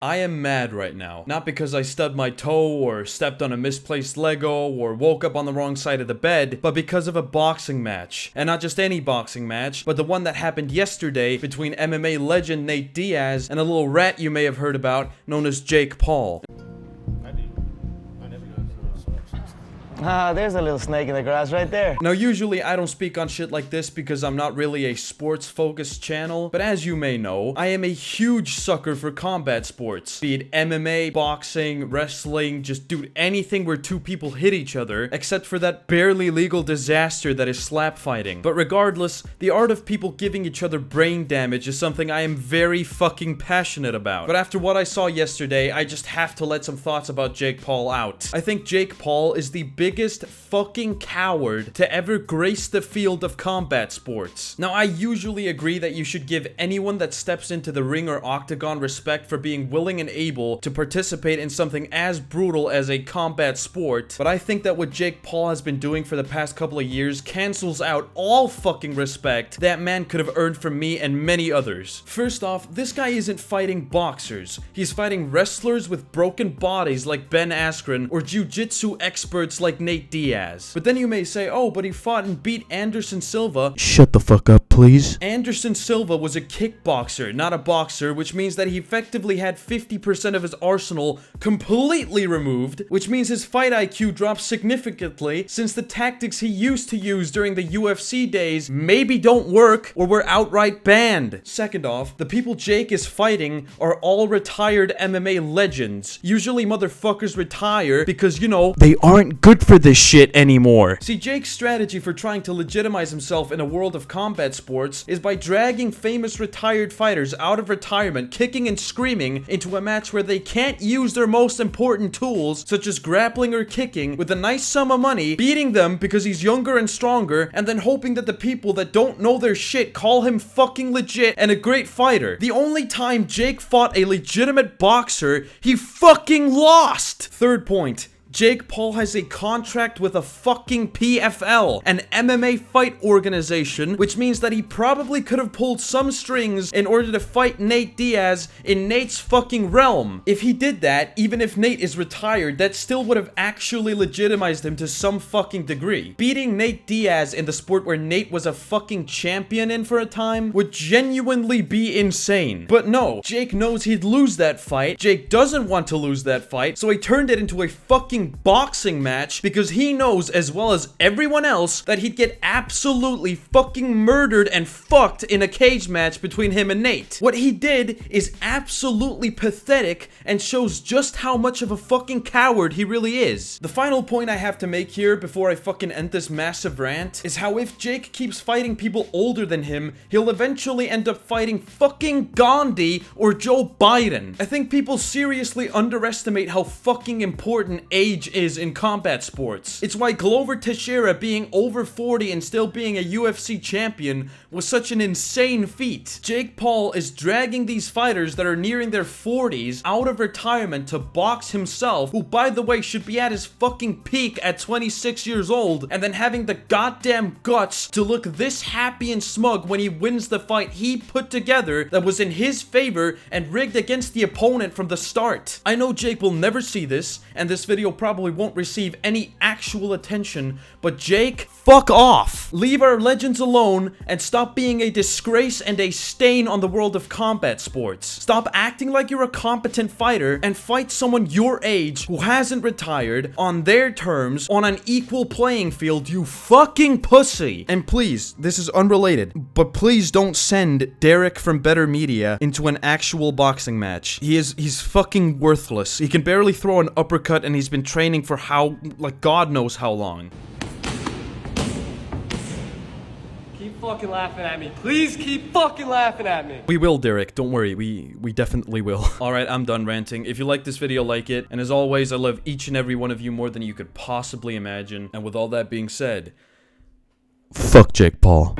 I am mad right now. Not because I stubbed my toe or stepped on a misplaced Lego or woke up on the wrong side of the bed, but because of a boxing match. And not just any boxing match, but the one that happened yesterday between MMA legend Nate Diaz and a little rat you may have heard about known as Jake Paul. There's a little snake in the grass right there. Now, usually I don't speak on shit like this because I'm not really a sports-focused channel, but as you may know, I am a huge sucker for combat sports. Be it MMA, boxing, wrestling, just dude, anything where two people hit each other, except for that barely legal disaster that is slap fighting. But regardless, the art of people giving each other brain damage is something I am very fucking passionate about. But after what I saw yesterday, I just have to let some thoughts about Jake Paul out. I think Jake Paul is the biggest fucking coward to ever grace the field of combat sports. Now, I usually agree that you should give anyone that steps into the ring or octagon respect for being willing and able to participate in something as brutal as a combat sport, but I think that what Jake Paul has been doing for the past couple of years cancels out all fucking respect that man could have earned from me and many others. First off, this guy isn't fighting boxers. He's fighting wrestlers with broken bodies like Ben Askren or jiu-jitsu experts like Nate Diaz. But then you may say, oh, but he fought and beat Anderson Silva. Shut the fuck up, please. Anderson Silva was a kickboxer, not a boxer, which means that he effectively had 50% of his arsenal completely removed, which means his fight IQ dropped significantly since the tactics he used to use during the UFC days maybe don't work or were outright banned. Second off, the people Jake is fighting are all retired MMA legends. Usually motherfuckers retire because, you know, They aren't good for this shit anymore. see, Jake's strategy for trying to legitimize himself in a world of combat sports is by dragging famous retired fighters out of retirement, kicking and screaming, into a match where they can't use their most important tools, such as grappling or kicking, with a nice sum of money, beating them because he's younger and stronger, and then hoping that the people that don't know their shit call him fucking legit and a great fighter. The only time Jake fought a legitimate boxer, he fucking lost! Third point. Jake Paul has a contract with a fucking PFL, an MMA fight organization, which means that he probably could have pulled some strings in order to fight Nate Diaz in Nate's fucking realm. If he did that, even if Nate is retired, that still would have actually legitimized him to some fucking degree. Beating Nate Diaz in the sport where Nate was a fucking champion in for a time would genuinely be insane. But no, Jake knows he'd lose that fight. Jake doesn't want to lose that fight, so he turned it into a fucking boxing match because he knows, as well as everyone else, that he'd get absolutely fucking murdered and fucked in a cage match between him and Nate. What he did is absolutely pathetic and shows just how much of a fucking coward he really is. The final point I have to make here before I fucking end this massive rant is how if Jake keeps fighting people older than him, he'll eventually end up fighting fucking Gandhi or Joe Biden. I think people seriously underestimate how fucking important age is in combat sports. It's why Glover Teixeira being over 40 and still being a UFC champion was such an insane feat. Jake Paul is dragging these fighters that are nearing their 40s out of retirement to box himself, who by the way should be at his fucking peak at 26 years old, and then having the goddamn guts to look this happy and smug when he wins the fight he put together that was in his favor and rigged against the opponent from the start. I know Jake will never see this, and this video probably won't receive any actual attention, but Jake, fuck off! Leave our legends alone and stop being a disgrace and a stain on the world of combat sports. Stop acting like you're a competent fighter and fight someone your age who hasn't retired on their terms on an equal playing field, you fucking pussy! And please, this is unrelated, but please don't send Derek from Better Media into an actual boxing match. He's fucking worthless. He can barely throw an uppercut and he's been training for how, like, God knows how long. Keep fucking laughing at me. Please keep fucking laughing at me. We will, Derek. Don't worry. We definitely will. Alright, I'm done ranting. If you like this video, like it. And as always, I love each and every one of you more than you could possibly imagine. And with all that being said, fuck Jake Paul.